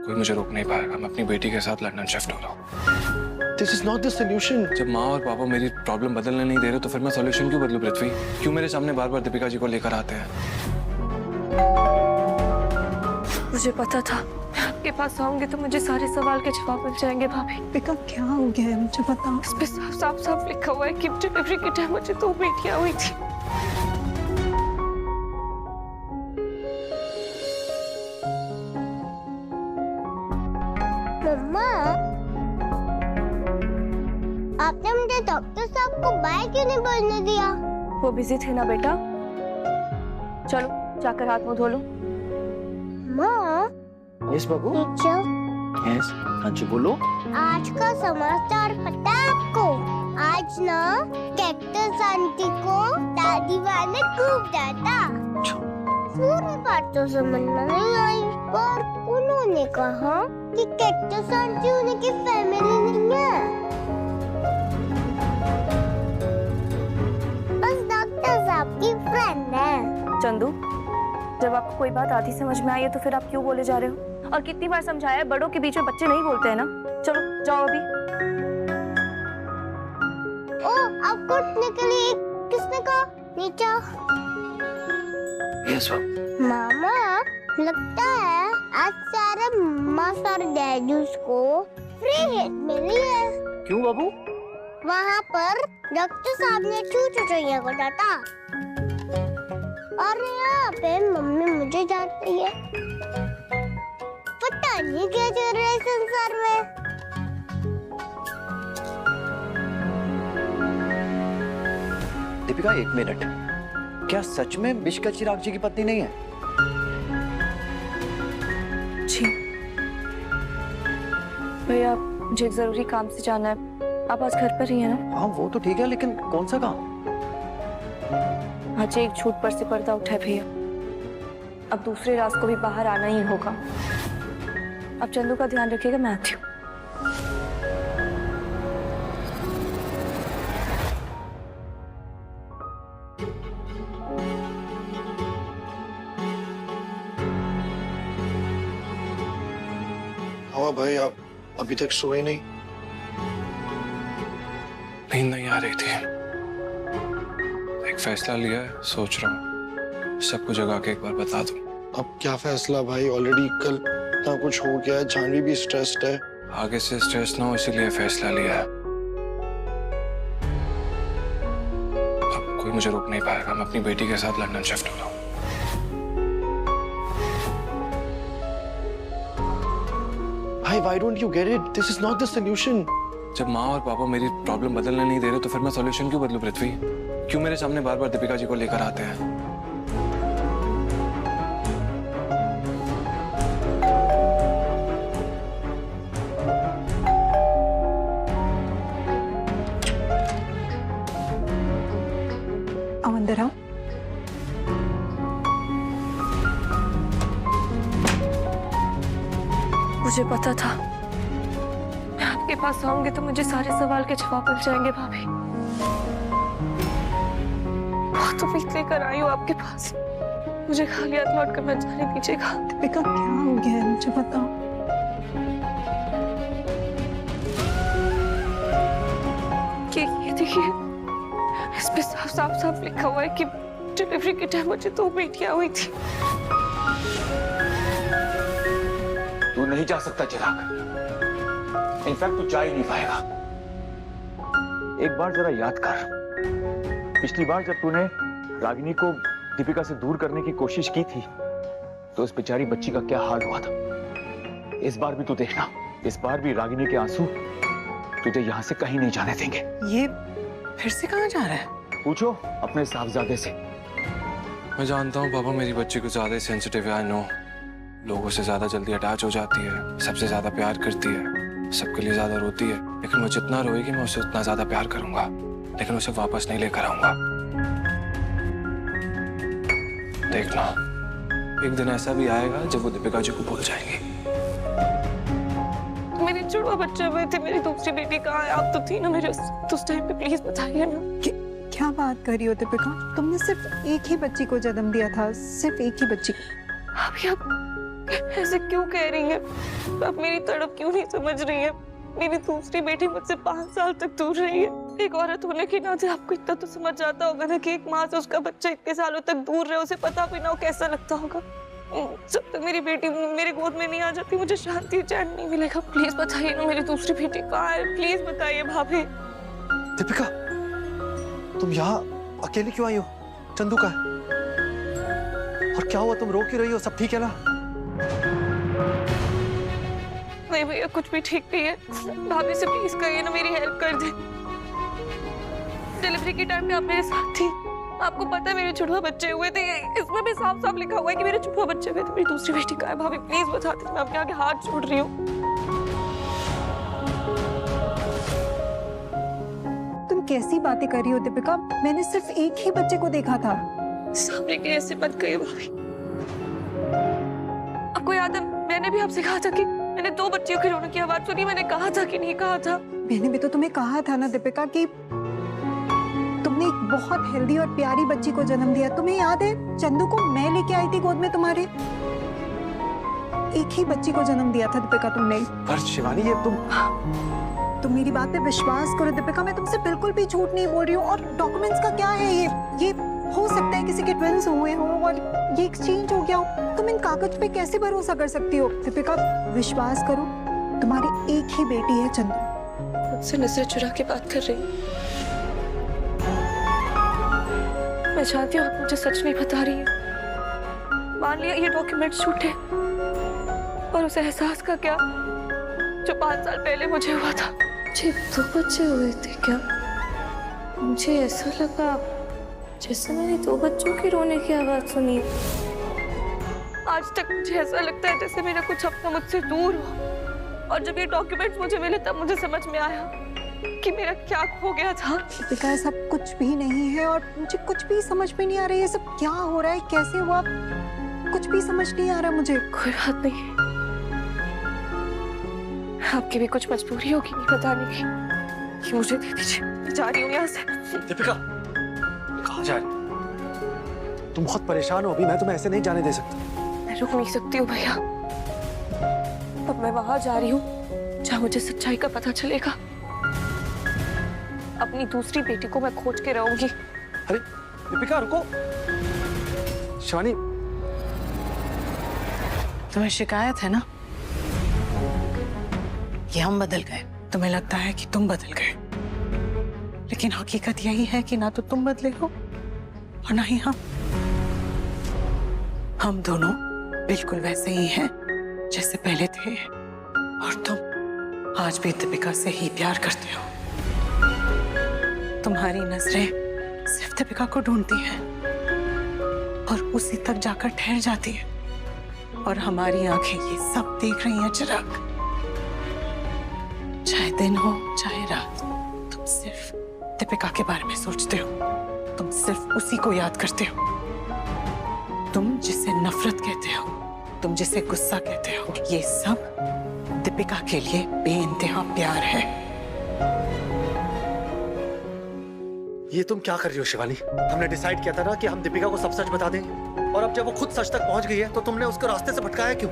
कोई मुझे रोक नहीं पाएगा। मैं अपनी बेटी के साथ लंदन शिफ्ट हो रहा हूँ। This is not the solution. जब माँ और पापा मेरी प्रॉब्लम बदलने नहीं दे रहे तो फिर मैं सॉल्यूशन क्यों बदलूं पृथ्वी? क्यों मेरे सामने बार बार दीपिका जी को लेकर आते हैं? मुझे पता था आपके पास आऊंगी तो मुझे सारे सवाल के जवाब मिल जाएंगे भाभी। दीपिका क्या हो गया है मुझे बताओ। इस पे साफ साफ लिखा हुआ है कि डिलीवरी के टाइम मुझे 2 बेटियां हुई थी। मम्मा, आपने मुझे डॉक्टर साहब को बाय क्यों नहीं बोलने दिया? वो बिजी थे ना बेटा। चलो जाकर हाथ मुंह धो लो। माँ, Yes, बाबू। Teacher, Yes. हाँ जी बोलो। आज का समाचार पता है आपको? आज ना कैक्टस आंटी को दादी माँ ने खूब डांटा। पूरी बात तो समझ में नहीं आई, पर उन्होंने कहा कि कैक्टस आंटी उनकी फैमिली नहीं है, बस डॉक्टर साहब की फ्रेंड है। चंदू, जब आपको कोई बात आधी समझ में आई है तो फिर आप क्यों बोले जा रहे हो? और कितनी बार समझाया है, बड़ों के बीच में बच्चे नहीं बोलते हैं ना। चलो जाओ अभी। ओ, आपको उठने के लिए किसने कहा? नीचे। Yes, बाबू। मामा, लगता है आज सारे मम्मा और डैडूस को फ्री हिट मिली है। क्यों बाबू? वहाँ पर डॉक्टर साहब ने चूचू चुईया को डांटा और यहाँ पे मम्मी मुझे डांटती है। पता नहीं क्या चल रहा है संसार में। दीपिका 1 मिनट, क्या सच में विश का चिराग जी की पत्नी नहीं है? जी भैया, मुझे एक जरूरी काम से जाना है। आप आज घर पर ही हैं ना? हाँ वो तो ठीक है, लेकिन कौन सा काम? आज एक झूठ पर से पर्दा उठा है भैया। अब दूसरे रात को भी बाहर आना ही होगा। अब चंदू का ध्यान रखिएगा, मैं आती हूँ। हाँ भाई, आप अभी तक सोए नहीं? नींद नहीं आ रही थी। एक फैसला लिया है, सोच रहा हूँ सबको जगा के एक बार बता दूं। अब क्या फैसला भाई? ऑलरेडी कल इतना कुछ हो गया है, जानवी भी स्ट्रेस्ड है। आगे से स्ट्रेस ना हो इसीलिए फैसला लिया है। अब कोई मुझे रोक नहीं पाएगा। मैं अपनी बेटी के साथ लंदन शिफ्ट हो रहा हूँ। भाई, why don't you get it? This is not the solution. जब माँ और पापा मेरी प्रॉब्लम बदलने नहीं दे रहे तो फिर मैं सॉल्यूशन क्यों बदलूं पृथ्वी? क्यों मेरे सामने बार बार दीपिका जी को लेकर आते हैं? आओ अंदर आओ। मुझे पता था मैं आपके पास आऊंगी तो मुझे सारे सवाल के जवाब मिल जाएंगे भाभी। बहुत उम्मीद लेकर आई हूँ आपके पास। मुझे खाली हाथ लौट कर मत जाने दीजिएगा। दीपिका क्या हो गया है मुझे बताओ। ये देखिए, इस पे साफ लिखा हुआ है कि डिलीवरी के टाइम मुझे 2 बेटियां हुई थी। तू नहीं जा सकता चिराग। इनफैक्ट तू जा ही नहीं पाएगा। एक बार जरा याद कर, पिछली बार जब तूने रागिनी को दीपिका से दूर करने की कोशिश की थी तो उस बेचारी बच्ची का क्या हाल हुआ था। इस बार भी तू देखना, इस बार भी रागिनी के आंसू तुझे यहाँ से कहीं नहीं जाने देंगे। ये फिर से कहाँ जा रहा है? पूछो अपने साहबजादे से। मैं जानता हूँ पापा मेरी बच्ची को ज्यादा सेंसिटिव है। आई नो, लोगों से ज्यादा जल्दी अटैच हो जाती है, सबसे ज्यादा प्यार करती है, सबके लिए ज्यादा रोती है। लेकिन वो जितना रोएगी मैं उसे उतना ज्यादा प्यार करूंगा, लेकिन उसे वापस नहीं लेकर आऊंगा। देखना, एक दिन ऐसा भी आएगा जब वो दीपिका जी को भूल जाएंगी। मेरे जुड़वा बच्चे हुए थे, मेरी दूसरी बेटी कहाँ है? आप तो थी ना मेरे उस टाइम पे, प्लीज बताइए ना। क्या बात कर रही हो दीपिका? तुमने सिर्फ एक ही बच्ची को जन्म दिया था, सिर्फ एक ही बच्ची को। अभी आप ऐसे क्यों कह रही है? आप मेरी तड़प क्यों नहीं समझ रही है? मेरी दूसरी बेटी मुझसे 5 साल तक दूर रही है। एक औरत होने के नाते आपको इतना तो समझ जाता होगा ना कि एक माँ से उसका बच्चा इतने सालों तक दूर रहे, उसे पता भी ना हो कैसा लगता होगा। जब तक मेरी बेटी मेरे गोद में नहीं आ जाती मुझे शांति चैन नहीं मिलेगा। प्लीज बताइए ना मेरी दूसरी बेटी कहाँ है? प्लीज बताइए भाभी। दीपिका, तुम यहाँ अकेली क्यों आई हो? चंदू का है? और क्या हुआ, तुम रो क्यों रही हो? सब ठीक है ना? नहीं भैया, कुछ भी ठीक नहीं है। भाभी से प्लीज कहिए ना मेरी हेल्प कर दे। डिलीवरी के टाइम पे आप मेरे साथ थी, आपको पता है मेरे छुटवा बच्चे हुए थे। इसमें भी साफ साफ लिखा हुआ है कि मेरे छुटवा बच्चे हुए थे। मेरी दूसरी बेटी कहाँ है? भाभी प्लीज बता दीजिए, मैं अपने आगे हाथ जोड़ रही हूँ। तुम कैसी बातें कर रही हो दीपिका? मैंने सिर्फ एक ही बच्चे को देखा था। सामने के ऐसे मत कहिए भाभी। आपको याद है मैंने भी आपसे कहा था कि मैंने 2 बच्चियों की रोने की आवाज सुनी? मैंने कहा था कि नहीं कहा था? मैंने भी तो तुम्हें कहा था ना दीपिका कि तुमने एक बहुत हेल्दी और प्यारी बच्ची को जन्म दिया। तुम्हें याद है चंदू को मैं लेके आई थी गोद में तुम्हारे? एक ही बच्ची को जन्म दिया था दीपिका तुमने। पर शिवानी, ये तुम मेरी बात पे विश्वास करो दीपिका, मैं तुमसे बिल्कुल भी झूठ नहीं बोल रही हूँ। और डॉक्यूमेंट्स का क्या है? ये हो सकता है किसी के ट्विंस हुए हो और ये एक्सचेंज हो गया हो। तुम इन कागज पे कैसे भरोसा कर सकती हो? दीपिका विश्वास करो, तुम्हारी एक ही बेटी है चंदू। मुझसे नजर चुरा के बात कर रही है। मैं चाहती हूँ आप मुझे सच नहीं बता रही है। मान लिया ये डॉक्यूमेंट झूठे, और उसे एहसास का क्या जो 5 साल पहले मुझे हुआ था? मुझे 2 बच्चे हुए थे क्या? मुझे ऐसा लगा जैसे मैंने 2 बच्चों की रोने की आवाज सुनी। आज तक मुझे ऐसा लगता है जैसे मेरा कुछ अपना मुझसे दूर हो। और जब ये डॉक्यूमेंट्स मुझे मिले तब मुझे समझ में आया कि मेरा क्या खो गया था। दीपिका ऐसा कुछ भी नहीं है और मुझे कुछ भी समझ में नहीं आ रहा है। ये सब क्या हो रहा है, कैसे हुआ, कुछ भी समझ नहीं आ रहा मुझे। कोई बात नहीं, आपकी भी कुछ मजबूरी होगी नहीं बताने की। ये मुझे दे दीजिए, मैं जा रही हूँ यहाँ से। दीपिका, कहाँ जा रही हो? तुम बहुत परेशान हो अभी, मैं तुम्हें ऐसे नहीं जाने दे सकता। मैं रुक नहीं सकती हूँ भैया। अब मैं वहां जा रही हूँ जहाँ मुझे सच्चाई का पता चलेगा। अपनी दूसरी बेटी को मैं खोज के रहूंगी। अरे दीपिका रुको। शिवानी, तुम्हें शिकायत है ना कि हम बदल गए। तुम्हें लगता है कि तुम बदल गए, लेकिन हकीकत यही है कि ना तो तुम बदले हो और ना ही हम। हम दोनों बिल्कुल वैसे ही हैं जैसे पहले थे। और तुम आज भी दीपिका से ही प्यार करते हो। तुम्हारी नजरें सिर्फ दीपिका को ढूंढती हैं और उसी तक जाकर ठहर जाती है। और हमारी आंखें ये सब देख रही हैं चिराग। चाहे दिन हो चाहे रात, तुम सिर्फ दीपिका के बारे में सोचते हो। तुम सिर्फ उसी को याद करते हो। तुम जिसे नफरत कहते हो, तुम जिसे गुस्सा कहते हो, ये सब दीपिका के लिए बेइंतहा प्यार है। ये तुम क्या कर रही हो शिवानी? हमने डिसाइड किया था ना कि हम दीपिका को सब सच बता देंगे, और अब जब वो खुद सच तक पहुंच गई है तो तुमने उसको रास्ते से भटकाया क्यों?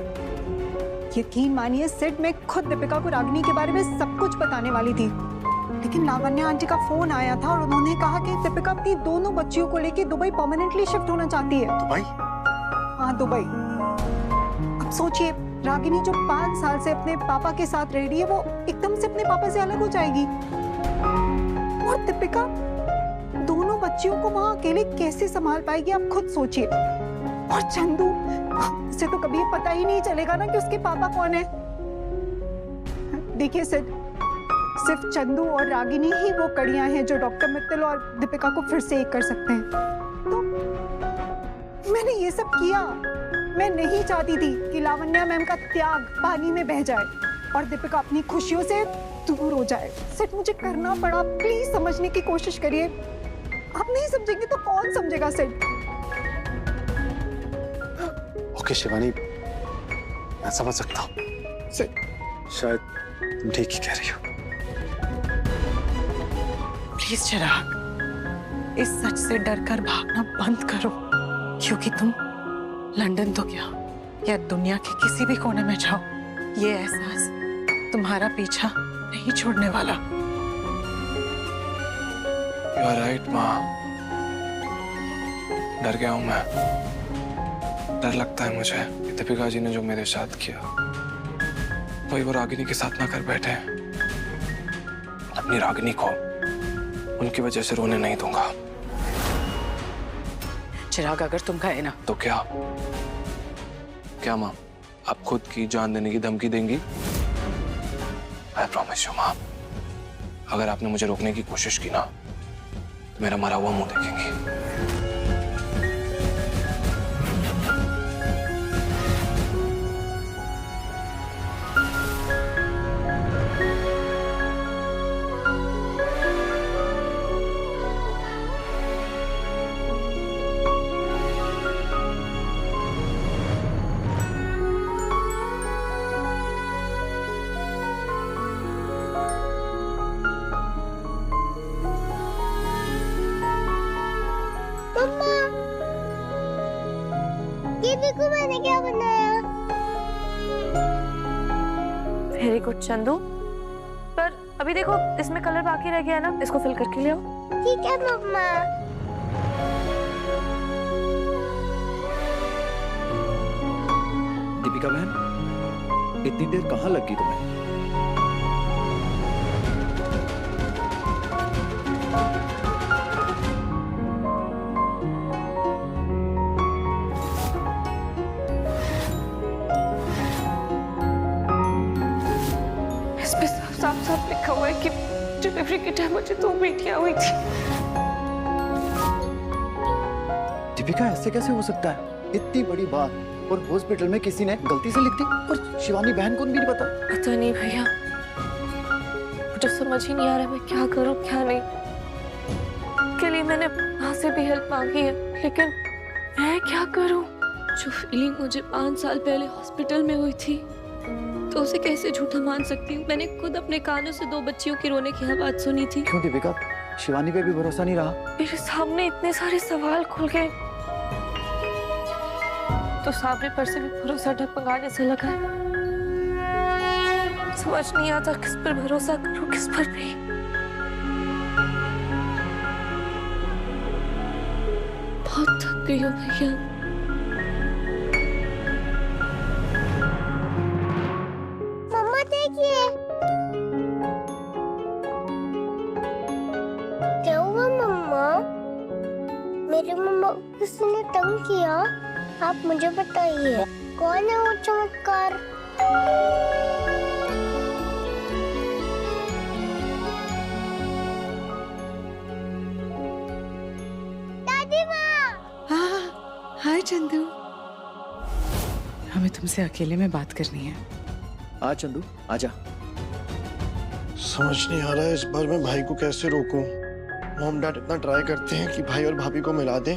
यकीन मानिए सिड, मैं खुद दीपिका को रागिनी के बारे में सब कुछ बताने वाली थी, लेकिन लावण्या आंटी का फोन आया था और उन्होंने कहा कि दीपिका अपनी दोनों बच्चियों को लेकर दुबई परमानेंटली शिफ्ट होना चाहती है। दुबई? हाँ दुबई। अब सोचिए, रागिनी जो 5 साल से अपने पापा के साथ रह रही है, वो एकदम से अपने पापा से अलग हो जाएगी। और दीपिका दोनों बच्चियों को वहां अकेले कैसे संभाल पाएगी, आप खुद सोचिए। और चंदू, उसे तो कभी पता ही नहीं चलेगा ना कि उसके पापा कौन है। देखिए सिड, सिर्फ चंदू और रागिनी ही वो कड़ियां हैं जो डॉक्टर मित्तल और दीपिका को फिर से एक कर सकते हैं। तो मैंने ये सब किया। मैं नहीं चाहती थी कि लावण्या मैम का त्याग पानी में बह जाए और दीपिका अपनी खुशियों से दूर हो जाए। सिर्फ मुझे करना पड़ा। प्लीज समझने की कोशिश करिए। आप नहीं समझेंगे तो कौन समझेगा सिड? ओके शिवानी, मैं समझ सकता हूँ। शायद तुम ठीक ही कह रही हो। प्लीज चिराग, इस सच से डरकर भागना बंद करो, क्योंकि तुम लंदन तो क्या, या दुनिया के किसी भी कोने में जाओ, ये एहसास तुम्हारा पीछा नहीं छोड़ने वाला। यू आर राइट माँ, डर गया हूं मैं। डर लगता है मुझे कि दीपिका जी ने जो मेरे साथ किया वही वो रागिनी के साथ ना कर बैठे। अपनी रागिनी को उनकी वजह से रोने नहीं दूंगा। चिराग, अगर तुम गए ना तो क्या क्या माँ, आप खुद की जान देने की धमकी देंगी? आई प्रॉमिस यू माँ, अगर आपने मुझे रोकने की कोशिश की ना तो मेरा मरा हुआ मुंह देखेंगी। ये देखो मैंने क्या बनाया। वेरी गुड चंदू, पर अभी देखो इसमें कलर बाकी रह गया है ना, इसको फिल करके ले आओ। ठीक है मम्मा। दीपिका बहन, इतनी देर कहाँ लगी तुम्हें? इसमें साफ साफ लिखा हुआ है कि डिलीवरी के टाइम मुझे 2 बेटियां हुई थी। दीपिका, ऐसे कैसे हो सकता है? इतनी बड़ी बात और हॉस्पिटल में किसी ने गलती से लिख दी और शिवानी बहन को भी नहीं पता। पता नहीं भैया, मुझे समझ ही नहीं आ रहा मैं क्या करूं क्या नहीं। के लिए मैंने वहां से भी हेल्प मांगी है, लेकिन मैं क्या करूं? जो फीलिंग मुझे 5 साल पहले हॉस्पिटल में हुई थी तो उसे कैसे झूठा मान सकती हूँ? मैंने खुद अपने कानों से 2 बच्चियों की रोने की आवाज सुनी थी। क्यों दीपिका, शिवानी पे भी भरोसा नहीं रहा? मेरे सामने इतने सारे सवाल खुल गए तो सामने पर से भी भरोसा डगमगाने से लगा है। समझ नहीं आता किस पर भरोसा करूं किस पर नहीं। बहुत थक गई हूँ भैया। मम्मा देखिए। क्या हुआ मम्मा? मेरी मम्मा को किसी ने तंग किया? आप मुझे बताइए, कौन है वो चमत्कार? दादी माँ। हाँ, हाय चंदू, हमें तुमसे अकेले में बात करनी है। आ चंदू, आजा। समझ नहीं आ रहा है इस बार मैं भाई को कैसे रोकूं। मॉम डैड इतना ट्राई करते हैं कि भाई और भाभी को मिला दें,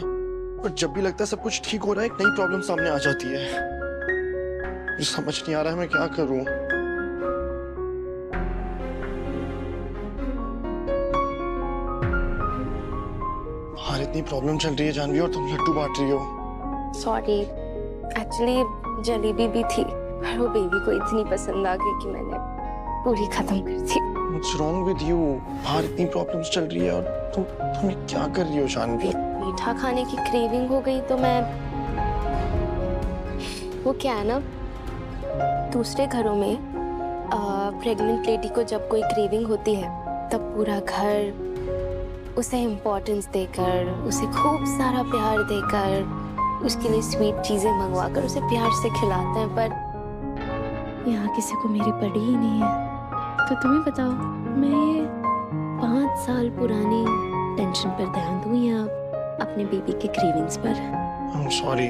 पर जब भी लगता है सब कुछ ठीक हो रहा है एक नई प्रॉब्लम सामने आ जाती है। मुझे समझ नहीं आ रहा है मैं क्या करूं। बाहर इतनी प्रॉब्लम चल रही है जानवी और तुम लड्डू बांट रही हो। सॉरी, एक्चुअली जलेबी भी थी पर वो बेबी को इतनी पसंद आ गई कि मैंने पूरी खत्म कर दी। What's wrong with you? बाहर इतनी प्रॉब्लम्स चल रही है और तुम ये क्या कर रही हो जानवी? मीठा खाने की क्रेविंग हो गई तो मैं, वो क्या है ना, दूसरे घरों में प्रेग्नेंट लेडी को जब कोई क्रेविंग होती है तब पूरा घर उसे इम्पोर्टेंस देकर, उसे खूब सारा प्यार देकर, उसके लिए स्वीट चीजें मंगवा कर उसे प्यार से खिलाते हैं। पर यहाँ किसी को मेरी पड़ी ही नहीं है। तो तुम्हें बताओ, मैं ये 5 साल पुरानी टेंशन पर ध्यान दूं या अपने बेबी के क्रेविंग्स पर? I'm sorry,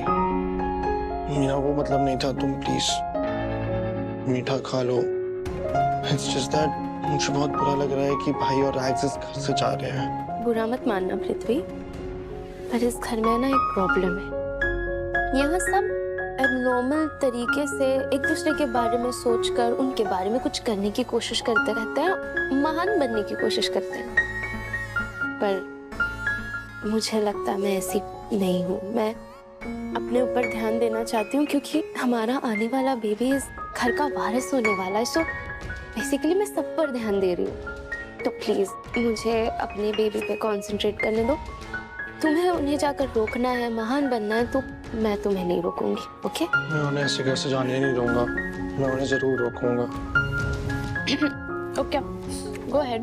मेरा वो मतलब नहीं था। तुम प्लीज मीठा खा लो। It's just that मुझे बहुत बुरा लग रहा है कि भाई और राइज इस घर से जा रहे हैं। बुरा मत मानना पृथ्वी, पर इस घर में ना एक प्रॉब्लम है। यहाँ सब एबनॉर्मल तरीके से एक दूसरे के बारे में सोचकर उनके बारे में कुछ करने की कोशिश करते रहते हैं, महान बनने की कोशिश करते हैं। पर मुझे लगता है मैं ऐसी नहीं हूँ। अपने ऊपर ध्यान देना चाहती हूँ क्योंकि हमारा आने वाला बेबी इस घर का वारिस होने वाला है। सो बेसिकली मैं सब पर ध्यान दे रही हूँ। तो प्लीज मुझे अपने बेबी पे कंसंट्रेट करने दो। तुम्हें उन्हें जाकर रोकना है, महान बनना है, तो मैं तुम्हें नहीं रोकूंगी। ओके? मैं उन्हें ऐसे कैसे जाने नहीं दूंगा, मैं उन्हें जरूर रोकूंगा। Okay, go ahead.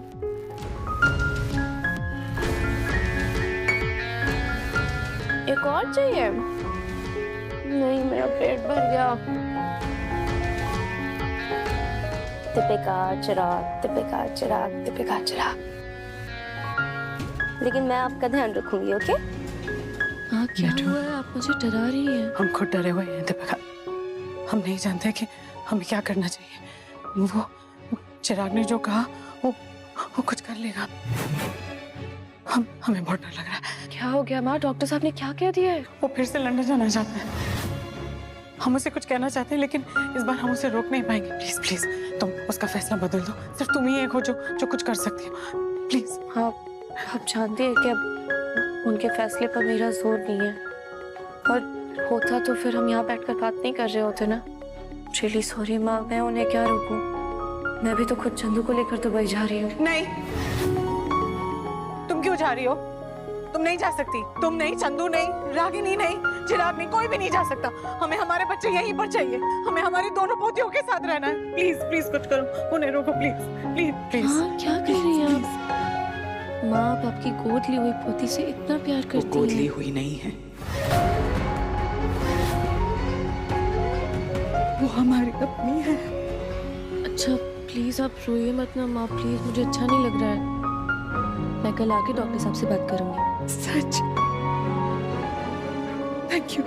एक और चाहिए? नहीं, मेरा पेट भर गया। दीपिका चिराग, दीपिका चिराग, दीपिका चिराग। लेकिन मैं आपका ध्यान रखूंगी। ओके? हाँ, क्या हुआ है? आप मुझे डरा रही हैं। हम खुद डरे हुए हैं दीपिका। हम नहीं जानते कि हमें क्या करना चाहिए। वो चिराग ने जो कहा वो कुछ कर लेगा। हमें बहुत डर लग रहा है। क्या हो गया माँ? डॉक्टर साहब ने क्या कह दिया है? वो फिर से लंदन जाना चाहते हैं। हम उसे कुछ कहना चाहते हैं लेकिन इस बार हम उसे रोक नहीं पाएंगे। प्लीज प्लीज तुम उसका फैसला बदल दो। सिर्फ तुम ही एक हो जो कुछ कर सकती हो। प्लीज। हाँ, आप जानते हैं कि अब उनके फैसले पर मेरा जोर नहीं है, और होता तो फिर हम यहाँ बैठकर बात नहीं कर रहे होते ना। रियली सॉरी माँ, मैं उन्हें क्या रोकूं? मैं भी तो खुद चंदू को लेकर दुबई जा रही हूँ। नहीं, तुम क्यों जा रही हो? तुम नहीं जा सकती। तुम नहीं, चंदू नहीं, रागिनी नहीं, चिराग नहीं, कोई भी नहीं जा सकता। हमें हमारे बच्चे यहीं पर चाहिए। हमें हमारी दोनों पोतियों के साथ रहना है। प्लीज प्लीज कुछ करो, उन्हें रोको प्लीज प्लीज प्लीज। हाँ, क्या कर रही हैं आप? माँ, आप आपकी गोद ली हुई पोती से इतना प्यार करती हैं। गोद ली हुई नहीं है, वो हमारी अपनी है। अच्छा प्लीज आप रोइए मत ना माँ, प्लीज, मुझे अच्छा नहीं लग रहा है। मैं कल आके डॉक्टर साहब से बात करूंगी। सच? Thank you.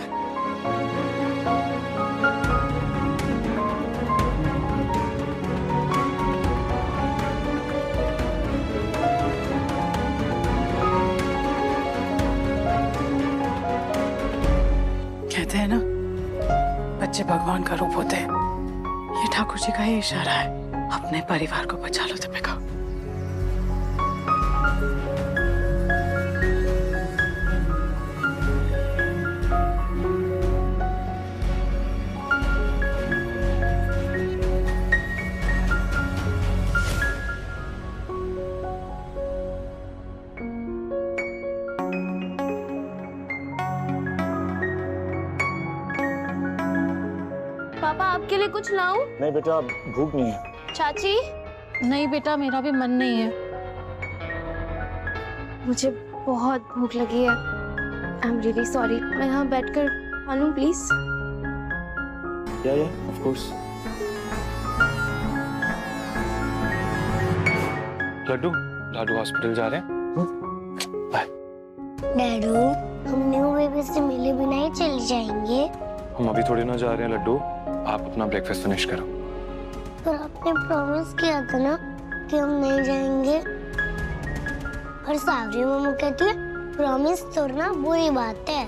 कहते हैं ना, बच्चे भगवान का रूप होते हैं। ये ठाकुर जी का ही इशारा है। अपने परिवार को बचा लो दीपिका। पापा आपके लिए कुछ लाऊं? नहीं बेटा, भूख नहीं है। चाची? नहीं बेटा, मेरा भी मन नहीं है। मुझे बहुत भूख लगी है। I am really sorry. मैं यहाँ बैठकर खा लूं please? Yeah of course. Laddu, Ladu hospital जा रहे हैं। बाय। डैडू, हम न्यू बेबी से मिले बिना ही चले जाएंगे? हम अभी थोड़ी ना जा रहे हैं लड्डू, आप अपना ब्रेकफास्ट फिनिश करो। पर आपने प्रॉमिस किया था ना कि हम नहीं जाएंगे। और सावरी मम्मा कहती है प्रॉमिस तोड़ना बुरी बात है।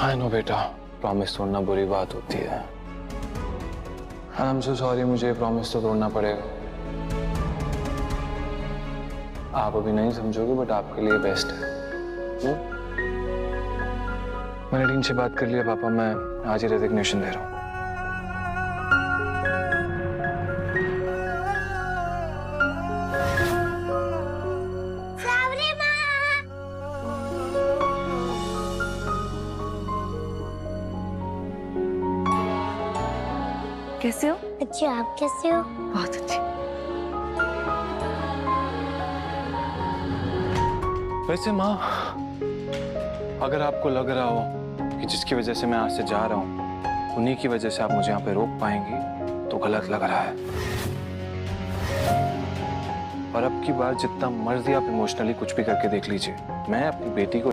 आई नो बेटा, प्रॉमिस तोड़ना बुरी बात होती है। आई एम सो सॉरी, मुझे प्रॉमिस तो तोड़ना पड़ेगा। आप अभी नहीं समझोगे बट आपके लिए बेस्ट है। मैंने डीन से बात कर लिया पापा, मैं आज ही रेजिग्नेशन दे रहा हूँ। सावरी माँ! कैसे हो? अच्छा, आप कैसे हो? बहुत अच्छी। वैसे माँ, अगर आपको लग रहा हो कि जिसकी वजह से मैं आज से जा रहा हूँ उन्हीं की वजह से आप मुझे यहाँ पे रोक पाएंगी तो गलत लग रहा है। और अब की बार जितना मर्जी आप इमोशनली कुछ भी करके देख लीजिए, मैं अपनी बेटी को।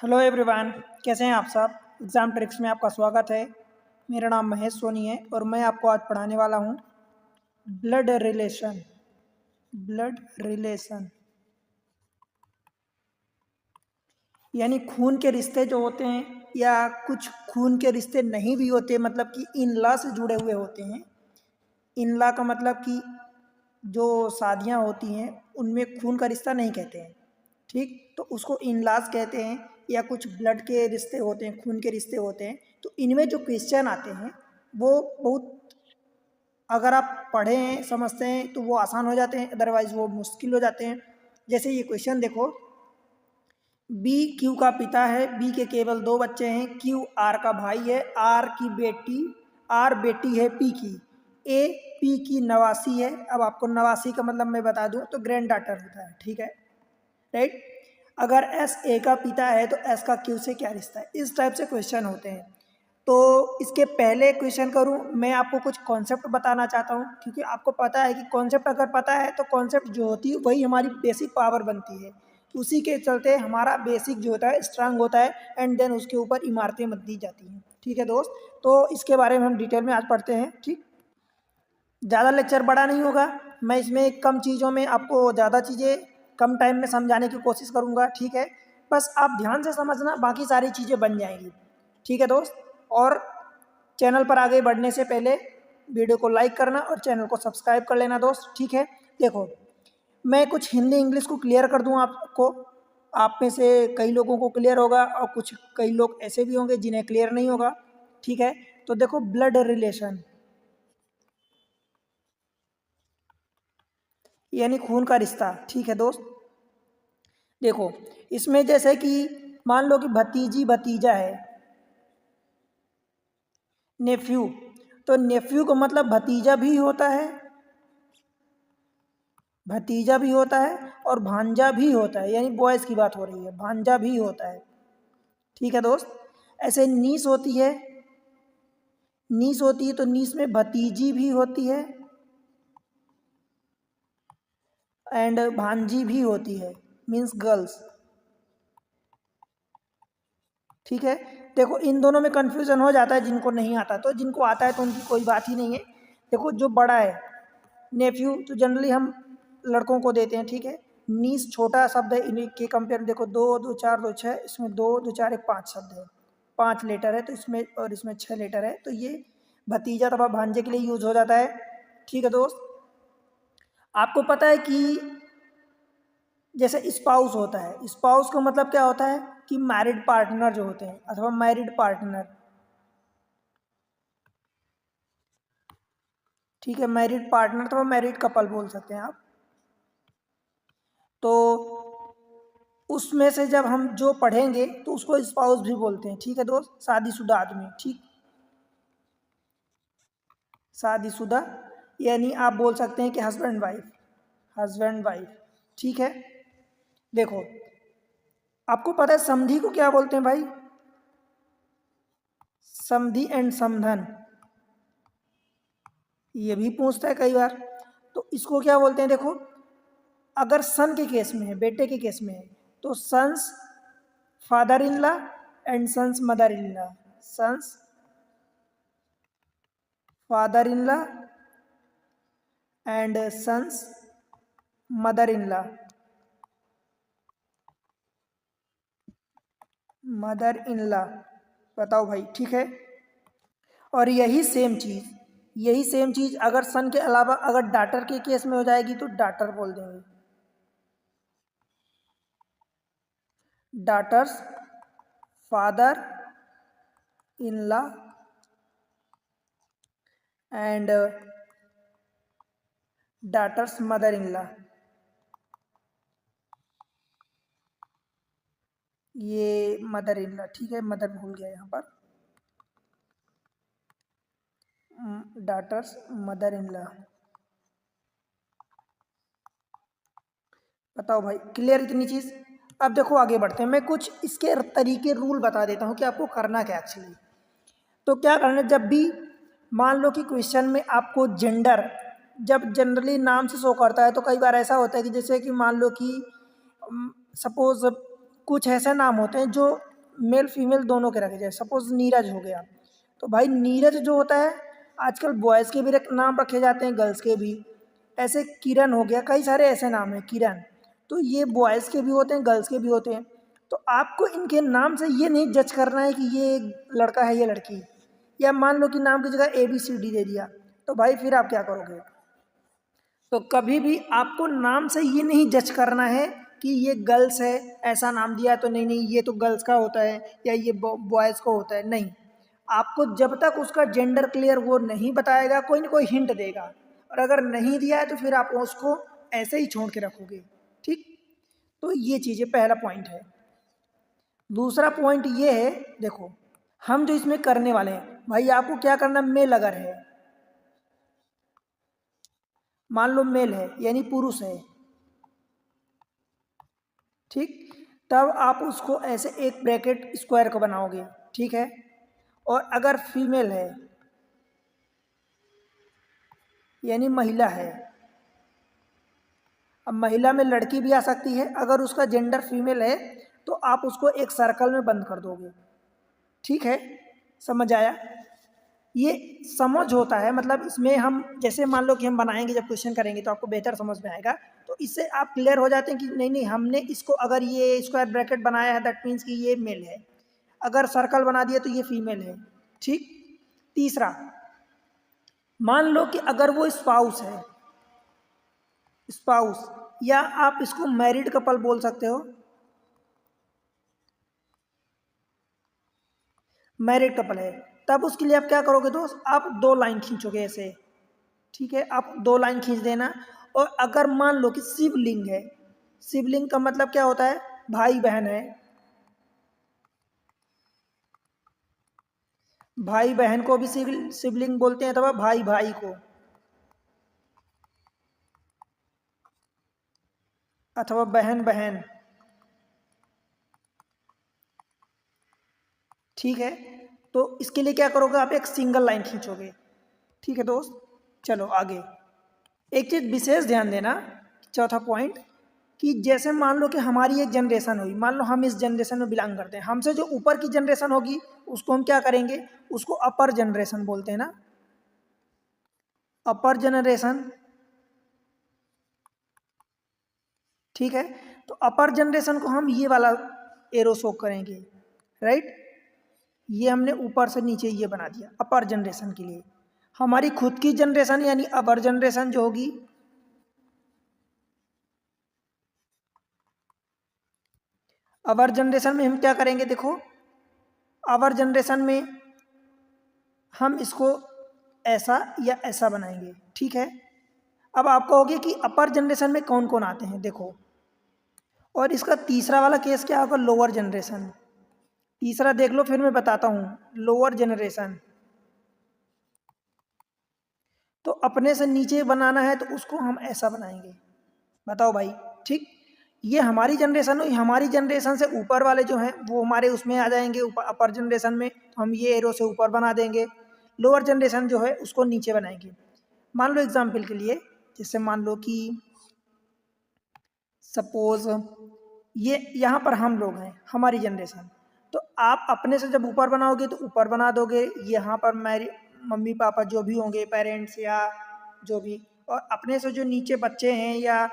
हेलो एवरीवन, कैसे हैं आप सब? एग्ज़ाम ट्रिक्स में आपका स्वागत है। मेरा नाम महेश सोनी है और मैं आपको आज पढ़ाने वाला हूँ ब्लड रिलेशन। ब्लड रिलेशन यानी खून के रिश्ते जो होते हैं, या कुछ खून के रिश्ते नहीं भी होते, मतलब कि इन लॉ से जुड़े हुए होते हैं। इन लॉ का मतलब कि जो शादियां होती हैं उनमें खून का रिश्ता नहीं कहते हैं, ठीक, तो उसको इन-लॉज कहते हैं, या कुछ ब्लड के रिश्ते होते हैं, खून के रिश्ते होते हैं। तो इनमें जो क्वेश्चन आते हैं वो बहुत, अगर आप पढ़े हैं समझते हैं तो वो आसान हो जाते हैं, अदरवाइज वो मुश्किल हो जाते हैं। जैसे ये क्वेश्चन देखो, बी क्यू का पिता है, बी के केवल 2 बच्चे हैं, क्यू आर का भाई है, आर बेटी है पी की, ए पी की नवासी है। अब आपको नवासी का मतलब मैं बता दूं तो ग्रैंड डॉटर होता है, ठीक है, राइट। अगर एस ए का पिता है तो एस का क्यू से क्या रिश्ता है, इस टाइप से क्वेश्चन होते हैं। तो इसके पहले क्वेश्चन करूं, मैं आपको कुछ कॉन्सेप्ट बताना चाहता हूं, क्योंकि आपको पता है कि कॉन्सेप्ट अगर पता है तो कॉन्सेप्ट जो होती है वही हमारी बेसिक पावर बनती है। उसी के चलते हमारा बेसिक जो होता है स्ट्रांग होता है, एंड देन उसके ऊपर इमारतें बन दी जाती हैं, ठीक है दोस्त। तो इसके बारे में हम डिटेल में आज पढ़ते हैं, ठीक। ज़्यादा लेक्चर बड़ा नहीं होगा, मैं इसमें कम चीज़ों में आपको ज़्यादा चीज़ें कम टाइम में समझाने की कोशिश करूँगा, ठीक है। बस आप ध्यान से समझना, बाकी सारी चीज़ें बन जाएंगी, ठीक है दोस्त। और चैनल पर आगे बढ़ने से पहले वीडियो को लाइक करना और चैनल को सब्सक्राइब कर लेना दोस्त, ठीक है। देखो, मैं कुछ हिंदी इंग्लिश को क्लियर कर दूं आपको, आप में से कई लोगों को क्लियर होगा और कई लोग ऐसे भी होंगे जिन्हें क्लियर नहीं होगा, ठीक है। तो देखो, ब्लड रिलेशन यानी खून का रिश्ता, ठीक है दोस्त। देखो, इसमें जैसे कि मान लो कि भतीजी भतीजा है, नेफ्यू, तो नेफ्यू का मतलब भतीजा भी होता है, और भांजा भी होता है, यानी बॉयज़ की बात हो रही है, भांजा भी होता है, ठीक है दोस्त। ऐसे नीस होती है तो नीस में भतीजी भी होती है एंड भांजी भी होती है, मीन्स गर्ल्स, ठीक है। देखो, इन दोनों में कन्फ्यूज़न हो जाता है जिनको नहीं आता, तो जिनको आता है तो उनकी कोई बात ही नहीं है। देखो, जो बड़ा है नेफ्यू, तो जनरली हम लड़कों को देते हैं, ठीक है। नीस छोटा शब्द है, इन्हीं के कंपेयर, देखो 2 2 4 2 6, इसमें 2 2 4 1 5 शब्द है, 5 लेटर है, तो इसमें और इसमें 6 लेटर है, तो ये भतीजा तथा भांजे के लिए यूज हो जाता है, ठीक है दोस्त। आपको पता है कि जैसे स्पाउस होता है, स्पाउस का मतलब क्या होता है कि मैरिड पार्टनर जो होते हैं, अथवा मैरिड पार्टनर, ठीक है, मैरिड पार्टनर अथवा मैरिड कपल बोल सकते हैं आप। तो उसमें से जब हम जो पढ़ेंगे तो उसको स्पाउस भी बोलते हैं, ठीक है दोस्त, शादीशुदा आदमी, ठीक, शादीशुदा, यानी आप बोल सकते हैं कि हस्बैंड वाइफ, ठीक है। देखो, आपको पता है समधी को क्या बोलते हैं भाई, समधी एंड समधन, ये भी पूछता है कई बार, तो इसको क्या बोलते हैं। देखो, अगर सन के केस में है, बेटे के केस में है, तो son's father in law and son's mother in law, son's father in law and son's mother in law, बताओ भाई, ठीक है। और यही सेम चीज़ अगर सन के अलावा अगर डॉटर के केस में हो जाएगी तो डॉटर बोल देंगे, daughter's father in law and daughter's mother in law, ये मदर इन लॉ, ठीक है, मदर भूल गया यहाँ पर, डॉटर्स मदर इन लॉ, बताओ भाई, क्लियर इतनी चीज़। अब देखो, आगे बढ़ते हैं, मैं कुछ इसके तरीके रूल बता देता हूँ कि आपको करना क्या एक्चुअली। तो क्या करना, जब भी मान लो कि क्वेश्चन में आपको जेंडर जब जनरली नाम से शो करता है, तो कई बार ऐसा होता है कि जैसे कि मान लो कि सपोज कुछ ऐसे नाम होते हैं जो मेल फीमेल दोनों के रखे जाए, सपोज नीरज हो गया, तो भाई नीरज जो होता है, आजकल बॉयज़ के भी नाम रखे जाते हैं, गर्ल्स के भी, ऐसे किरण हो गया, कई सारे ऐसे नाम हैं, किरण, तो ये बॉयज़ के भी होते हैं, गर्ल्स के भी होते हैं। तो आपको इनके नाम से ये नहीं जज करना है कि ये लड़का है, ये लड़की, या मान लो कि नाम की जगह ABCD दे दिया, तो भाई फिर आप क्या करोगे, तो कभी भी आपको नाम से ये नहीं जज करना है कि ये गर्ल्स है, ऐसा नाम दिया तो नहीं नहीं ये तो गर्ल्स का होता है या ये बॉयज़ का होता है, नहीं। आपको जब तक उसका जेंडर क्लियर वो नहीं बताएगा, कोई ना कोई हिंट देगा, और अगर नहीं दिया है तो फिर आप उसको ऐसे ही छोड़ के रखोगे, ठीक। तो ये चीज़ें पहला पॉइंट है। दूसरा पॉइंट ये है, देखो हम जो इसमें करने वाले हैं भाई, आपको क्या करना, मेल अगर है, मान लो मेल है यानी पुरुष है, ठीक, तब आप उसको ऐसे एक ब्रैकेट स्क्वायर को बनाओगे, ठीक है। और अगर फीमेल है यानी महिला है, अब महिला में लड़की भी आ सकती है, अगर उसका जेंडर फीमेल है तो आप उसको एक सर्कल में बंद कर दोगे, ठीक है, समझ आया। ये समझ होता है, मतलब इसमें हम जैसे मान लो कि हम बनाएंगे, जब क्वेश्चन करेंगे तो आपको बेहतर समझ में आएगा, तो इससे आप क्लियर हो जाते हैं कि नहीं नहीं हमने इसको अगर ये स्क्वायर ब्रैकेट बनाया है दैट मीन्स कि ये मेल है, अगर सर्कल बना दिया तो ये फीमेल है, ठीक। तीसरा, मान लो कि अगर वो स्पाउस है, स्पाउस, या आप इसको मैरिड कपल बोल सकते हो, मैरिड कपल है, तब उसके लिए आप क्या करोगे दोस्त, आप 2 लाइन खींचोगे ऐसे, ठीक है, आप 2 लाइन खींच देना। और अगर मान लो कि शिवलिंग है, शिवलिंग का मतलब क्या होता है, भाई बहन है, भाई बहन को भी शिवलिंग बोलते हैं, अथवा भाई भाई को, अथवा बहन बहन, ठीक है। तो इसके लिए क्या करोगे, आप एक सिंगल लाइन खींचोगे, ठीक है दोस्त। चलो आगे, एक चीज विशेष ध्यान देना, चौथा पॉइंट, कि जैसे मान लो कि हमारी एक जनरेशन हुई, मान लो हम इस जनरेशन में बिलोंग करते हैं, हमसे जो ऊपर की जनरेशन होगी उसको हम क्या करेंगे, उसको अपर जनरेशन बोलते हैं ना, अपर जनरेशन, ठीक है। तो अपर जनरेशन को हम ये वाला एरो शो करेंगे, राइट, ये हमने ऊपर से नीचे ये बना दिया अपर जनरेशन के लिए। हमारी खुद की जनरेशन यानी अपर जनरेशन जो होगी, अवर जनरेशन में हम क्या करेंगे, देखो अवर जनरेशन में हम इसको ऐसा या ऐसा बनाएंगे, ठीक है। अब आप कहोगे कि अपर जनरेशन में कौन कौन आते हैं, देखो, और इसका तीसरा वाला केस क्या होगा, लोअर जनरेशन। तीसरा देख लो फिर मैं बताता हूँ, लोअर जनरेशन, तो अपने से नीचे बनाना है तो उसको हम ऐसा बनाएंगे, बताओ भाई, ठीक। ये हमारी जनरेशन हुई, हमारी जनरेशन से ऊपर वाले जो हैं वो हमारे उसमें आ जाएंगे, ऊपर अपर जनरेशन में, तो हम ये एरो से ऊपर बना देंगे, लोअर जनरेशन जो है उसको नीचे बनाएंगे। मान लो एग्जाम्पल के लिए, जैसे मान लो कि सपोज ये यहाँ पर हम लोग हैं, हमारी जनरेशन, तो आप अपने से जब ऊपर बनाओगे तो ऊपर बना दोगे, यहाँ पर मेरी मम्मी पापा जो भी होंगे, पेरेंट्स या जो भी, और अपने से जो नीचे बच्चे हैं या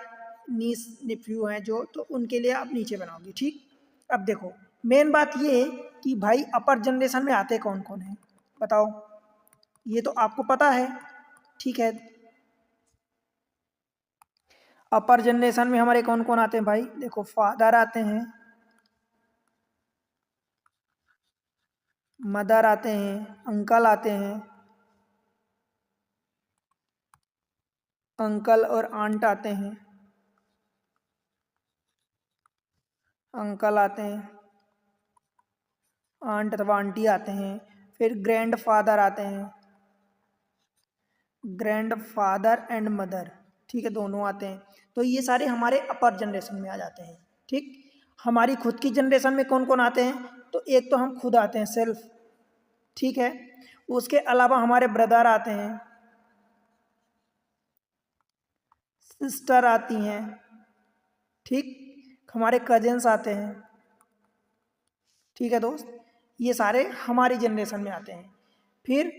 नीस निफ्यू हैं जो, तो उनके लिए आप नीचे बनाओगे, ठीक। अब देखो मेन बात ये है कि भाई अपर जनरेशन में आते कौन कौन हैं, बताओ, ये तो आपको पता है, ठीक है। अपर जनरेशन में हमारे कौन कौन आते हैं भाई, देखो फादर आते हैं, मदर आते हैं, अंकल आते हैं, अंकल और आंट आते हैं, अंकल आते हैं, आंट अथवा आंटी आते हैं, फिर ग्रैंड फादर आते हैं, ग्रैंड फादर एंड मदर, ठीक है, दोनों आते हैं। तो ये सारे हमारे अपर जनरेशन में आ जाते हैं, ठीक। हमारी खुद की जनरेशन में कौन कौन आते हैं, तो एक तो हम खुद आते हैं, सेल्फ, ठीक है। उसके अलावा हमारे ब्रदर आते हैं, सिस्टर आती हैं, ठीक, हमारे कजिन्स आते हैं, ठीक है दोस्त, ये सारे हमारी जनरेशन में आते हैं। फिर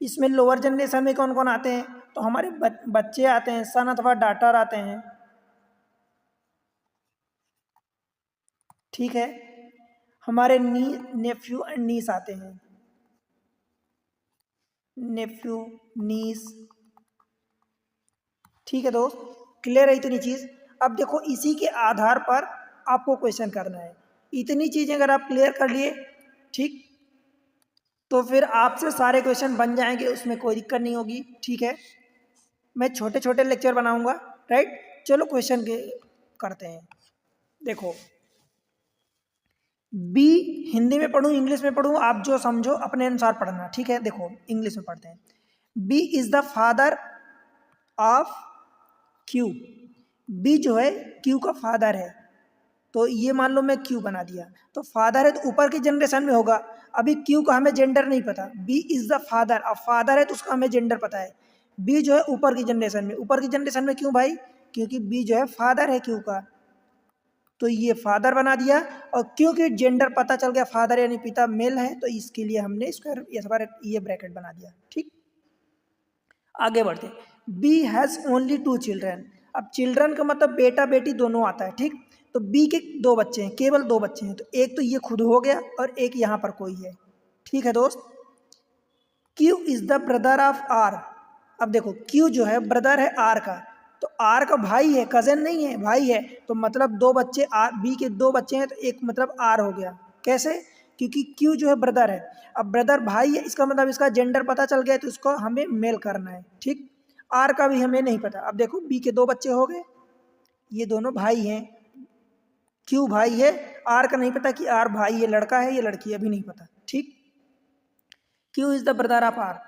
इसमें लोअर जनरेशन में कौन कौन आते हैं, तो हमारे बच्चे आते हैं, सन अथवा डॉटर आते हैं, ठीक है। हमारे नेफ्यू एंड नीस आते हैं, नेफ्यू नीस, ठीक है दोस्त, क्लियर है इतनी चीज़। अब देखो इसी के आधार पर आपको क्वेश्चन करना है। इतनी चीज़ें अगर आप क्लियर कर लिए, ठीक, तो फिर आपसे सारे क्वेश्चन बन जाएंगे, उसमें कोई दिक्कत नहीं होगी। ठीक है, मैं छोटे छोटे लेक्चर बनाऊंगा, राइट। चलो क्वेश्चन के करते हैं। देखो बी हिंदी में पढ़ूं इंग्लिश में पढ़ूं, आप जो समझो अपने अनुसार पढ़ना, ठीक है। देखो इंग्लिश में पढ़ते हैं। B is the father of Q. B जो है क्यू का फादर है, तो ये मान लो मैं क्यू बना दिया, तो फादर है तो ऊपर की जनरेशन में होगा। अभी क्यू का हमें जेंडर नहीं पता, बी इज द फादर, अब फादर है तो उसका हमें जेंडर पता है। बी जो है ऊपर की जनरेशन में, ऊपर की जनरेशन में क्यों भाई, क्योंकि बी जो है फादर है क्यू का, तो ये फादर बना दिया। और क्योंकि जेंडर पता चल गया, फादर यानी पिता मेल है, तो इसके लिए हमने स्क्वायर ये ब्रैकेट बना दिया। ठीक, आगे बढ़ते। B has only 2 children. अब चिल्ड्रन का मतलब बेटा बेटी दोनों आता है, ठीक। तो बी के 2 बच्चे हैं, केवल 2 बच्चे हैं, तो एक तो ये खुद हो गया और एक यहाँ पर कोई है। ठीक है दोस्त। Q is the brother of R. अब देखो क्यू जो है ब्रदर है आर का, तो आर का भाई है, कजन नहीं है, भाई है, तो मतलब 2 बच्चे आर, बी के 2 बच्चे हैं, तो एक मतलब आर हो गया। कैसे, क्योंकि क्यू जो है ब्रदर है, अब ब्रदर भाई है, इसका मतलब इसका जेंडर पता चल गया, तो इसको हमें मेल करना है। ठीक, आर का भी हमें नहीं पता। अब देखो बी के 2 बच्चे हो गए, ये दोनों भाई हैं, क्यू भाई है, आर का नहीं पता कि आर भाई है, लड़का है या लड़की है, अभी नहीं पता। ठीक, Q is the brother of R.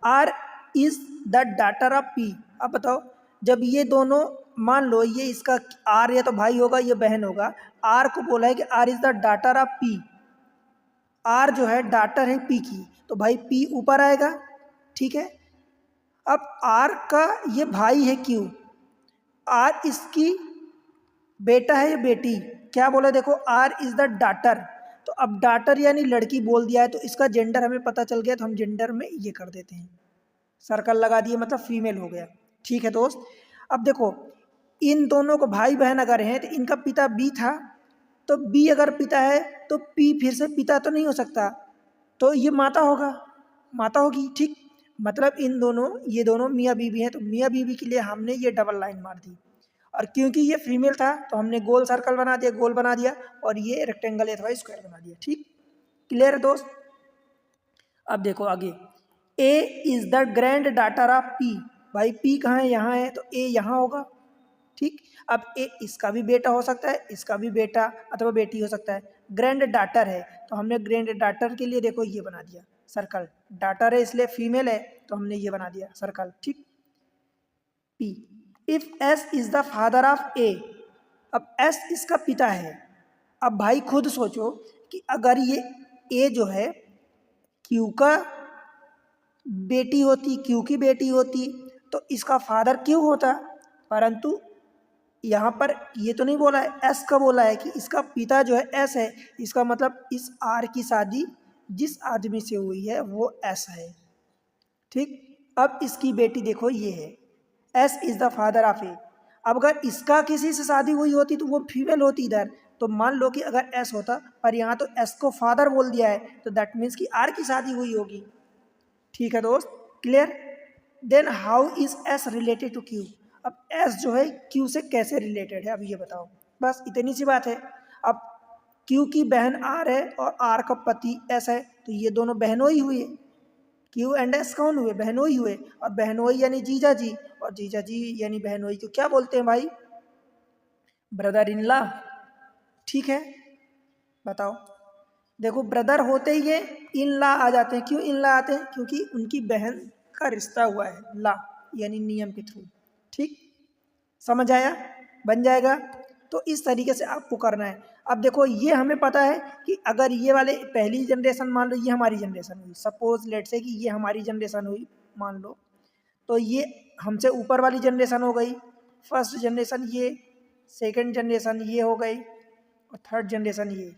R is the daughter of P. अब बताओ, जब ये दोनों मान लो ये इसका आर या तो भाई होगा या बहन होगा, आर को बोला है कि R is the daughter of P, R जो है डॉटर है पी की, तो भाई पी ऊपर आएगा। ठीक है, अब आर का ये भाई है क्यू, आर इसकी बेटा है या बेटी, क्या बोला देखो, आर इज द डॉटर, तो अब डॉटर यानी लड़की बोल दिया है, तो इसका जेंडर हमें पता चल गया, तो हम जेंडर में ये कर देते हैं, सर्कल लगा दिए, मतलब फीमेल हो गया। ठीक है दोस्त। अब देखो इन दोनों को भाई बहन अगर हैं, तो इनका पिता बी था, तो बी अगर पिता है तो पी फिर से पिता तो नहीं हो सकता, तो ये माता होगा, माता होगी। ठीक, मतलब इन दोनों, ये दोनों मियाँ बीवी हैं, तो मियाँ बीवी के लिए हमने ये डबल लाइन मार दी, और क्योंकि ये फीमेल था तो हमने गोल सर्कल बना दिया, गोल बना दिया, और ये रेक्टेंगल अथवा स्क्वायर बना दिया। ठीक, क्लियर है दोस्त। अब देखो आगे, A is the granddaughter of P. भाई पी कहाँ है, यहाँ है, तो ए यहाँ होगा। ठीक, अब ए इसका भी बेटा हो सकता है, इसका भी बेटा अथवा बेटी हो सकता है, ग्रैंड डॉटर है, तो हमने ग्रैंड डॉटर के लिए देखो ये बना दिया सर्कल, डॉटर है इसलिए फीमेल है, तो हमने ये बना दिया सर्कल। ठीक, P. If S is the father of A. अब एस इसका पिता है। अब भाई खुद सोचो कि अगर ये ए जो है क्यू का बेटी होती, क्यू की बेटी होती, तो इसका फादर क्यू होता, परंतु यहाँ पर ये तो नहीं बोला है, एस का बोला है कि इसका पिता जो है एस है, इसका मतलब इस आर की शादी जिस आदमी से हुई है वो एस है। ठीक, अब इसकी बेटी देखो ये है, S is the father of A. अब अगर इसका किसी से शादी हुई होती तो वो फीमेल होती इधर, तो मान लो कि अगर एस होता, पर यहाँ तो एस को फादर बोल दिया है, तो दैट मीन्स कि आर की शादी हुई होगी। ठीक है दोस्त, clear. Then how is S related to Q. अब एस जो है क्यू से कैसे रिलेटेड है, अब ये बताओ, बस इतनी सी बात है। अब क्यू की बहन आर है और आर का पति एस है, तो ये दोनों बहनोई हुए, क्यू एंड एस कौन हुए, बहनोई हुए, और बहनोई यानी जीजा जी, और जीजा जी यानी बहनोई को क्या बोलते हैं भाई, ब्रदर इन लॉ। ठीक है, बताओ, देखो ब्रदर होते ही ये इन लॉ आ जाते हैं। क्यों इन लॉ आते हैं, क्योंकि उनकी बहन का रिश्ता हुआ है, लॉ यानी नियम के थ्रू। ठीक, समझ आया, बन जाएगा। तो इस तरीके से आपको करना है। अब देखो ये हमें पता है कि अगर ये वाले पहली जनरेशन, मान लो ये हमारी जनरेशन हुई, सपोज लेट से कि ये हमारी जनरेशन हुई मान लो, तो ये हमसे ऊपर वाली जनरेशन हो गई, फर्स्ट जनरेशन ये, सेकंड जनरेशन ये हो गई, और थर्ड जनरेशन ये।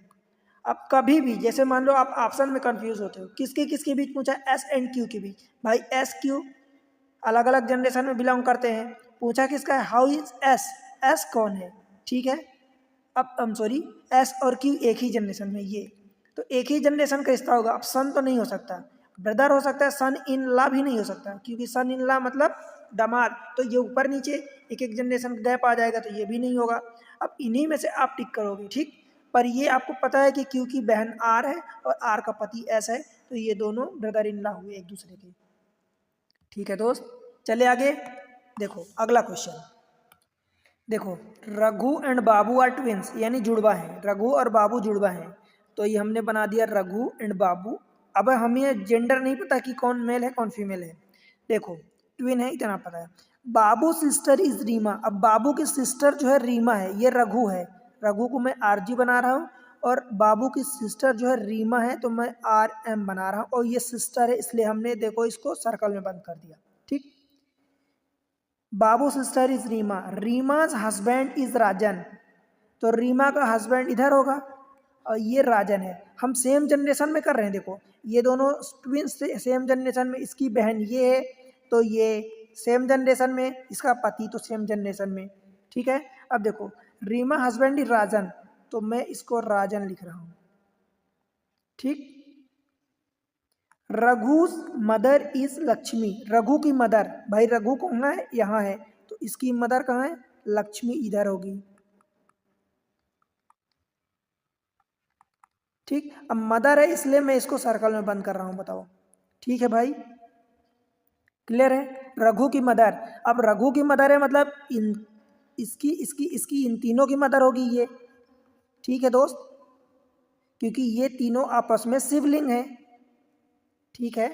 अब कभी भी जैसे मान लो आप ऑप्शन में कंफ्यूज होते हो, किसके किसके बीच पूछा, एस एंड क्यू के बीच, भाई एस क्यू अलग अलग जनरेशन में बिलोंग करते हैं, पूछा किसका है, हाउ इज एस, एस कौन है। ठीक है, अब सॉरी, एस और क्यू एक ही जनरेशन में, ये तो एक ही जनरेशन का रिश्ता होगा, अब सन तो नहीं हो सकता, ब्रदर हो सकता है, सन इन लॉ भी नहीं हो सकता, क्योंकि सन इन लॉ मतलब दामाद, तो ये ऊपर नीचे एक एक जनरेशन गैप आ जाएगा, तो ये भी नहीं होगा। अब इन्हीं में से आप टिक करोगे, ठीक। पर ये आपको पता है कि क्योंकि बहन आर है और आर का पति एस है, तो ये दोनों ब्रदर इन लॉ हुए एक दूसरे के। ठीक है दोस्त, चले आगे। देखो अगला क्वेश्चन, देखो Raghu and Babu are twins, यानी जुड़वा हैं, रघु और बाबू जुड़वा हैं। तो ये हमने बना दिया रघु एंड बाबू। अब हमें जेंडर नहीं पता कि कौन मेल है कौन फीमेल है। देखो ट्विन है इतना पता है। बाबू सिस्टर इज रीमा, अब बाबू की सिस्टर जो है रीमा है, ये रघु है, रघु को मैं आरजी बना रहा हूँ, और बाबू की सिस्टर जो है रीमा है, तो मैं आर एम बना रहा हूँ, और ये सिस्टर है इसलिए हमने देखो इसको सर्कल में बंद कर दिया, ठीक। बाबू sister is Reema, Reema's husband is Rajan, तो रीमा का हस्बैंड इधर होगा और ये राजन है। हम सेम जनरेशन में कर रहे हैं, देखो ये दोनों ट्विंस सेम जनरेशन में, इसकी बहन ये है तो ये सेम जनरेशन में, इसका पति तो सेम जनरेशन में, ठीक है। अब देखो रीमा हस्बैंड इज राजन, तो मैं इसको राजन लिख रहा हूँ, ठीक। रघु मदर इज लक्ष्मी, रघु की मदर, भाई रघु कहाँ है, यहाँ है, तो इसकी मदर कहाँ है, लक्ष्मी इधर होगी, ठीक। अब मदर है इसलिए मैं इसको सर्कल में बंद कर रहा हूँ, बताओ ठीक है भाई, क्लियर है। रघु की मदर, अब रघु की मदर है मतलब इसकी इन तीनों की मदर होगी ये, ठीक है दोस्त, क्योंकि ये तीनों आपस में सिबलिंग है, ठीक है,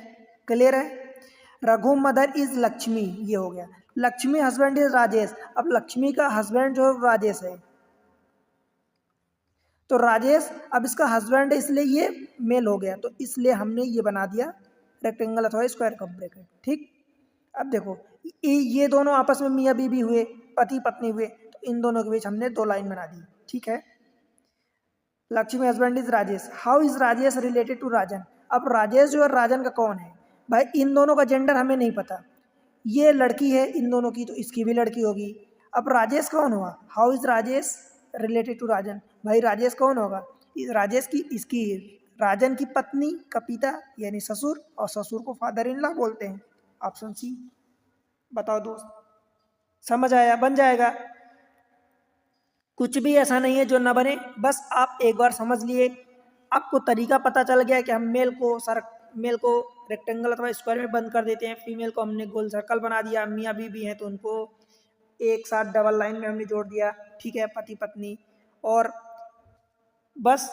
क्लियर है। रघु मदर इज लक्ष्मी, ये हो गया। लक्ष्मी हस्बैंड इज राजेश, अब लक्ष्मी का हस्बैंड जो है राजेश है, तो राजेश अब इसका हस्बैंड है इसलिए ये मेल हो गया, तो इसलिए हमने ये बना दिया रेक्टेंगल अथवा स्क्वायर का ब्रैकेट, ठीक। अब देखो ये दोनों आपस में मियाँ बीवी हुए, पति पत्नी हुए, तो इन दोनों के बीच हमने 2 लाइन बना दी, ठीक है। Lakshmi husband is Rajesh, how is Rajesh related to Rajan, अब राजेश जो है राजन का कौन है, भाई इन दोनों का जेंडर हमें नहीं पता, ये लड़की है इन दोनों की, तो इसकी भी लड़की होगी। अब राजेश कौन हुआ, how is Rajesh related to Rajan, भाई राजेश कौन होगा, राजेश की इसकी राजन की पत्नी का पिता यानी ससुर, और ससुर को फादर इन लॉ बोलते हैं, ऑप्शन सी। बताओ दोस्त, समझ आया, बन जाएगा, कुछ भी ऐसा नहीं है जो ना बने, बस आप एक बार समझ लिए, आपको तरीका पता चल गया कि हम मेल को रेक्टेंगल अथवा स्क्वायर में बंद कर देते हैं, फीमेल को हमने गोल सर्कल बना दिया, मियाँ बीवी हैं तो उनको एक साथ डबल लाइन में हमने जोड़ दिया, ठीक है, पति पत्नी। और बस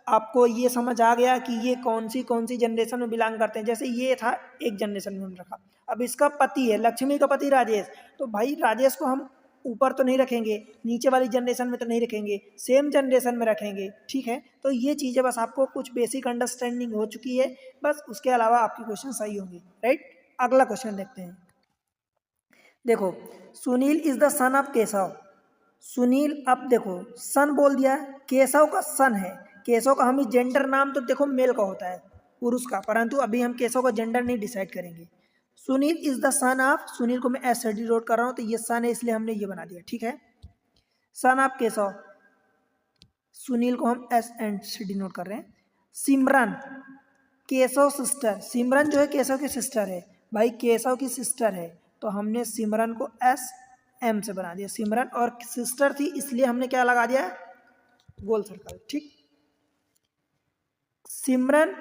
आपको ये समझ आ गया कि ये कौन सी जनरेशन में बिलोंग करते हैं। जैसे ये था एक जनरेशन में हमने रखा, अब इसका पति है, लक्ष्मी का पति राजेश, तो भाई राजेश को हम ऊपर तो नहीं रखेंगे, नीचे वाली जनरेशन में तो नहीं रखेंगे, सेम जनरेशन में रखेंगे, ठीक है। तो ये चीज़ें बस आपको कुछ बेसिक अंडरस्टैंडिंग हो चुकी है, बस उसके अलावा आपके क्वेश्चन सही होंगे, राइट। अगला क्वेश्चन देखते हैं। देखो Sunil is the son of Keshav, Sunil, अब देखो सन बोल दिया, केशव का सन है, केशव का हम जेंडर नाम तो देखो मेल का होता है, पुरुष का, परंतु अभी हम केशव का जेंडर नहीं डिसाइड करेंगे। Sunil is the son of, Sunil को मैं एस से डिनोट कर रहा हूँ, तो ये सन है इसलिए हमने ये बना दिया, ठीक है। सन ऑफ केशव, सुनील को हम एस एंड से डिनोट कर रहे हैं। सिमरन, केशव सिस्टर, सिमरन जो है केशव की सिस्टर है, भाई केशव की सिस्टर है, तो हमने सिमरन को एस एम से बना दिया, सिमरन, और सिस्टर थी इसलिए हमने क्या लगा दिया, गोल सर्कल, ठीक। Simran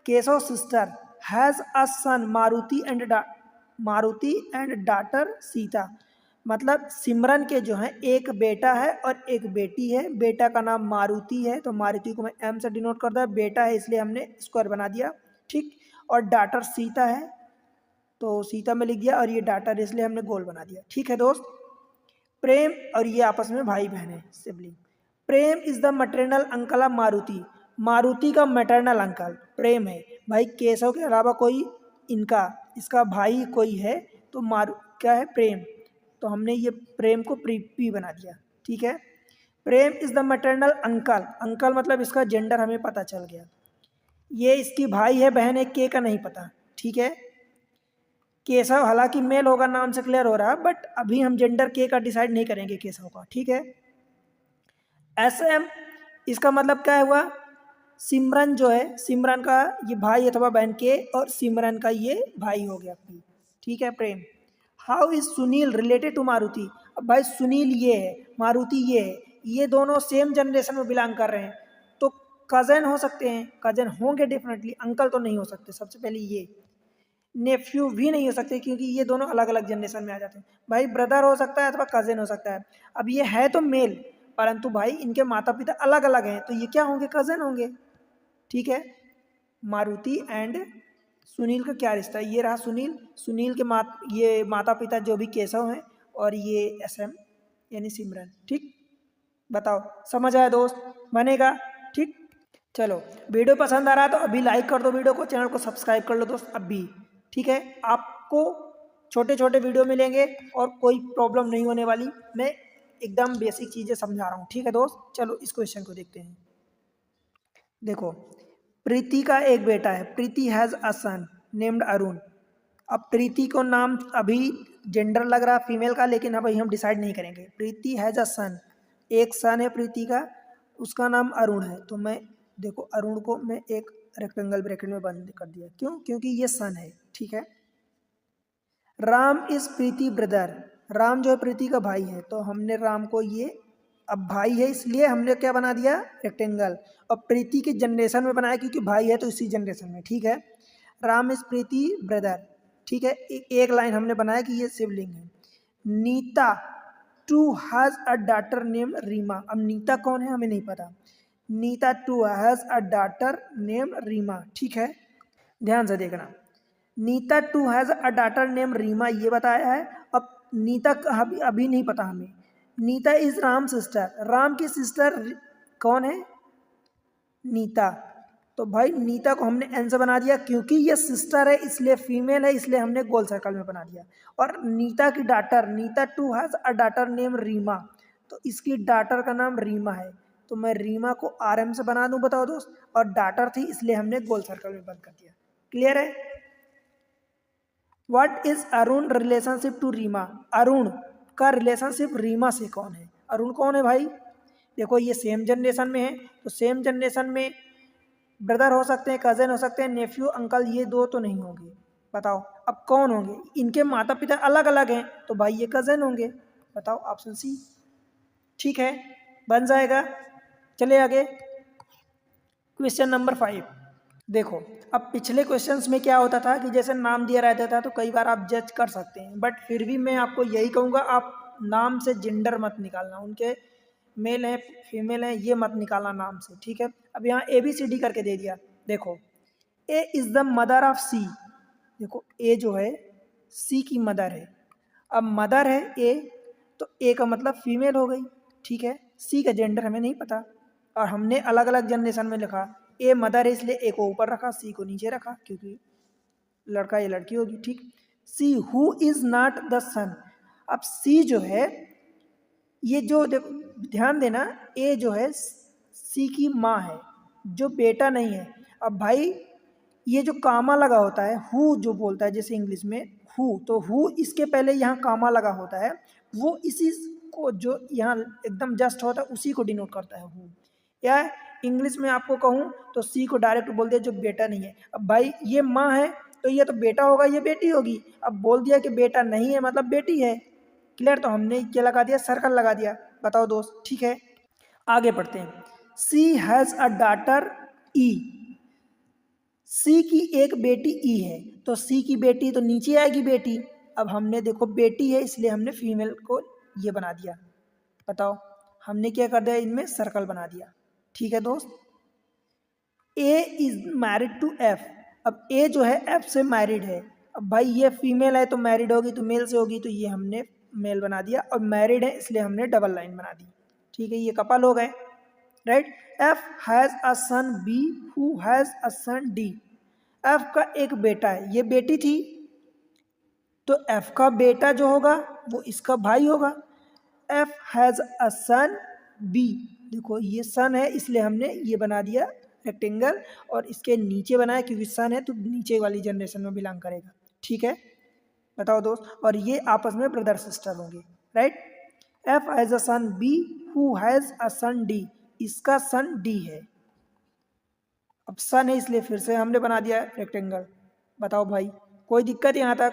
Keshav sister has a son Maruti and daughter Sita, मतलब सिमरन के जो है एक बेटा है और एक बेटी है, बेटा का नाम मारुति है, तो मारुति को मैं एम से डिनोट कर दिया, बेटा है इसलिए हमने स्क्वायर बना दिया, ठीक। और डॉटर सीता है तो सीता में लिख दिया, और ये डॉटर इसलिए हमने गोल बना दिया, ठीक है दोस्त। प्रेम, और ये आपस में भाई बहन है, sibling. Prem is the maternal uncle of Maruti, Maruti का मैटरनल अंकल प्रेम है, भाई केशव के अलावा कोई इसका भाई कोई है तो क्या है, प्रेम, तो हमने ये प्रेम को पी बना दिया, ठीक है। प्रेम इज द मैटरनल अंकल मतलब इसका जेंडर हमें पता चल गया, ये इसकी भाई है बहन है, के का नहीं पता, ठीक है। केशव हालांकि मेल होगा, नाम से क्लियर हो रहा है, बट अभी हम जेंडर के का डिसाइड नहीं करेंगे केशव का, ठीक है। एस एम, इसका मतलब क्या हुआ, सिमरन जो है, सिमरन का ये भाई अथवा बहन के, और सिमरन का ये भाई हो गया पी। ठीक है Prem. How is Sunil related to Maruti? अब भाई सुनील ये है, मारुति ये है, ये दोनों सेम जनरेशन में बिलोंग कर रहे हैं, तो कजन हो सकते हैं, कजन होंगे डेफिनेटली, अंकल तो नहीं हो सकते। सबसे पहले ये नेफ्यू भी नहीं हो सकते क्योंकि ये दोनों अलग अलग जनरेशन में आ जाते हैं। भाई ब्रदर हो सकता है अथवा कजिन हो सकता है। अब ये है तो मेल, परंतु भाई इनके माता पिता अलग अलग हैं, तो ये क्या होंगे? कजन होंगे। ठीक है। मारुति एंड सुनील का क्या रिश्ता है? ये रहा सुनील, सुनील के ये माता पिता जो भी केशव हैं, और ये SM यानी सिमरन। ठीक, बताओ समझ आया दोस्त? बनेगा? ठीक, चलो वीडियो पसंद आ रहा है तो अभी लाइक कर दो वीडियो को, चैनल को सब्सक्राइब कर लो दोस्त अभी। ठीक है, आपको छोटे छोटे वीडियो मिलेंगे और कोई प्रॉब्लम नहीं होने वाली, मैं एकदम बेसिक चीज़ें समझा रहा हूँ। ठीक है दोस्त, चलो इस क्वेश्चन को देखते हैं। देखो, प्रीति का एक बेटा है, Preeti has a son named Arun. अब प्रीति को नाम अभी जेंडर लग रहा फीमेल का, लेकिन अभी हम डिसाइड नहीं करेंगे। प्रीति हैज़ अ सन, एक सन है प्रीति का, उसका नाम अरुण है। तो मैं देखो अरुण को मैं एक रेक्टेंगल ब्रैकेट में बंद कर दिया, क्यों? क्योंकि ये सन है। ठीक है। Ram is Preeti brother, Ram जो है प्रीति का भाई है, तो हमने राम को ये, अब भाई है इसलिए हमने क्या बना दिया? रेक्टेंगल। और प्रीति के जनरेशन में बनाया क्योंकि भाई है तो इसी जनरेशन में। ठीक है। Ram is Preeti brother. ठीक है, एक लाइन हमने बनाया कि ये शिवलिंग है। Neeta too has a daughter name Reema. अब नीता कौन है हमें नहीं पता। Neeta too has a daughter name Reema. ठीक है, ध्यान से देखना। Neeta too has a daughter name Reema ये बताया है। अब नीता अभी नहीं पता हमें। नीता इज राम सिस्टर, राम की सिस्टर कौन है? नीता। तो भाई नीता को हमने एन से बना दिया क्योंकि ये सिस्टर है, इसलिए फीमेल है, इसलिए हमने गोल सर्कल में बना दिया। और नीता की daughter, Neeta too has a daughter name Reema, तो इसकी डॉटर का नाम रीमा है, तो मैं रीमा को RM से बना दूं, बताओ दोस्त। और डॉटर थी इसलिए हमने गोल सर्कल में बंद कर दिया। क्लियर है? What is Arun relationship to Reema? Arun का रिलेशनशिप रीमा से कौन है? अरुण कौन है भाई? देखो ये सेम जनरेशन में है, तो सेम जनरेशन में ब्रदर हो सकते हैं, कजन हो सकते हैं, नेफ्यू, अंकल, ये दो तो नहीं होंगे। बताओ अब कौन होंगे? इनके माता पिता अलग अलग हैं, तो भाई ये कजन होंगे। बताओ, ऑप्शन सी। ठीक है, बन जाएगा। चले आगे, क्वेश्चन नंबर 5। देखो, अब पिछले क्वेश्चंस में क्या होता था कि जैसे नाम दिया रहता था तो कई बार आप जज कर सकते हैं, बट फिर भी मैं आपको यही कहूँगा, आप नाम से जेंडर मत निकालना, उनके मेल हैं फीमेल हैं ये मत निकालना नाम से। ठीक है। अब यहाँ ABCD करके दे दिया। देखो, A is the mother of C। देखो A जो है C की मदर है। अब मदर है A, तो A का मतलब फीमेल हो गई। ठीक है। C का जेंडर हमें नहीं पता, और हमने अलग अलग जनरेशन में लिखा। A मदर है इसलिए A को ऊपर रखा, C को नीचे रखा, क्योंकि लड़का या लड़की होगी। ठीक। C who is not the son. अब C जो है, ये जो देखो ध्यान देना, A जो है C की माँ है, जो बेटा नहीं है। अब भाई ये जो कामा लगा होता है, हु जो बोलता है जैसे इंग्लिश में हु, तो हु इसके पहले यहाँ कामा लगा होता है, वो इसी को जो यहाँ एकदम जस्ट होता है उसी को डिनोट करता है हु। या इंग्लिश में आपको कहूँ तो C को डायरेक्ट बोल दिया जो बेटा नहीं है। अब भाई ये माँ है तो ये तो बेटा होगा, ये बेटी होगी। अब बोल दिया कि बेटा नहीं है मतलब बेटी है। क्लियर? तो हमने क्या लगा दिया? सर्कल लगा दिया। बताओ दोस्त। ठीक है, आगे पढ़ते हैं। C has a daughter E। C की एक बेटी E है, तो C की बेटी तो नीचे आएगी बेटी। अब हमने देखो बेटी है इसलिए हमने फीमेल को ये बना दिया। बताओ, हमने क्या कर दिया? इनमें सर्कल बना दिया। ठीक है दोस्त। A is married to F। अब A जो है F से मैरिड है। अब भाई ये फीमेल है तो मैरिड होगी, तो मेल से होगी, तो ये हमने मेल बना दिया। और मैरिड है इसलिए हमने डबल लाइन बना दी। ठीक है, ये कपल हो गए। Right. F has a son B who has a son D। F का एक बेटा है, ये बेटी थी, तो F का बेटा जो होगा वो इसका भाई होगा। F has a son B। देखो ये सन है इसलिए हमने ये बना दिया रेक्टेंगल, और इसके नीचे बनाया क्योंकि सन है तो नीचे वाली जनरेशन में बिलोंग करेगा। ठीक है, बताओ दोस्त। और ये आपस में ब्रदर सिस्टर होंगे। Right. F has a son B who has a son D। इसका सन D है। अब सन है इसलिए फिर से हमने बना दिया रेक्टेंगल। बताओ भाई, कोई दिक्कत यहाँ तक?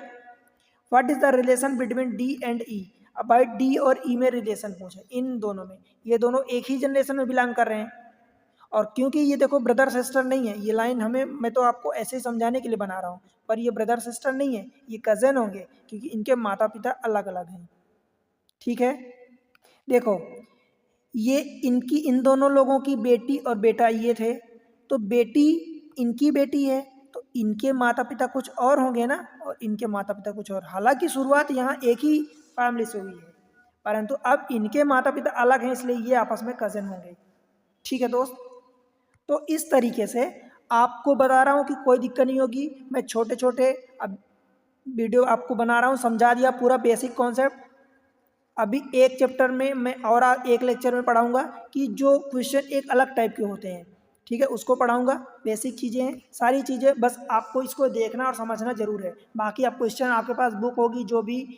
What is the relation between D and E? अब भाई डी और ई में रिलेशन पूछे, इन दोनों में, ये दोनों एक ही जनरेशन में बिलोंग कर रहे हैं। और क्योंकि ये देखो ब्रदर सिस्टर नहीं है, ये लाइन हमें, मैं तो आपको ऐसे ही समझाने के लिए बना रहा हूँ, पर ये ब्रदर सिस्टर नहीं है, ये कज़न होंगे क्योंकि इनके माता पिता अलग अलग हैं। ठीक है, देखो ये इनकी, इन दोनों लोगों की बेटी और बेटा ये थे, तो बेटी इनकी बेटी है तो इनके माता पिता कुछ और होंगे ना, और इनके माता पिता कुछ और। हालांकि शुरुआत यहाँ एक ही फैमिली से हुई है, परंतु अब इनके माता पिता अलग हैं इसलिए ये आपस में कज़न होंगे। ठीक है दोस्त, तो इस तरीके से आपको बता रहा हूँ कि कोई दिक्कत नहीं होगी। मैं छोटे छोटे अब वीडियो आपको बना रहा हूँ, समझा दिया पूरा बेसिक कॉन्सेप्ट। अभी एक चैप्टर में मैं और एक लेक्चर में पढ़ाऊँगा कि जो क्वेश्चन एक अलग टाइप के होते हैं, ठीक है, उसको पढ़ाऊँगा। बेसिक चीज़ें हैं सारी चीज़ें, बस आपको इसको देखना और समझना जरूर है। बाकी आप क्वेश्चन, आपके पास बुक होगी जो भी,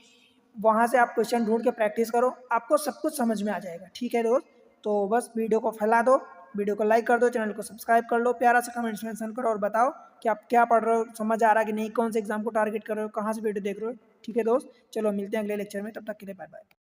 वहाँ से आप क्वेश्चन ढूंढ के प्रैक्टिस करो, आपको सब कुछ समझ में आ जाएगा। ठीक है दोस्त, तो बस वीडियो को फैला दो, वीडियो को लाइक कर दो, चैनल को सब्सक्राइब कर लो, प्यारा सा कमेंट्स मेंशन करो और बताओ कि आप क्या पढ़ रहे हो, समझ आ रहा है कि नहीं, कौन से एग्जाम को टारगेट कर रहे हो, कहाँ से वीडियो देख रहे हो। ठीक है दोस्त, चलो मिलते हैं अगले लेक्चर में, तब तक के लिए बाय बाय।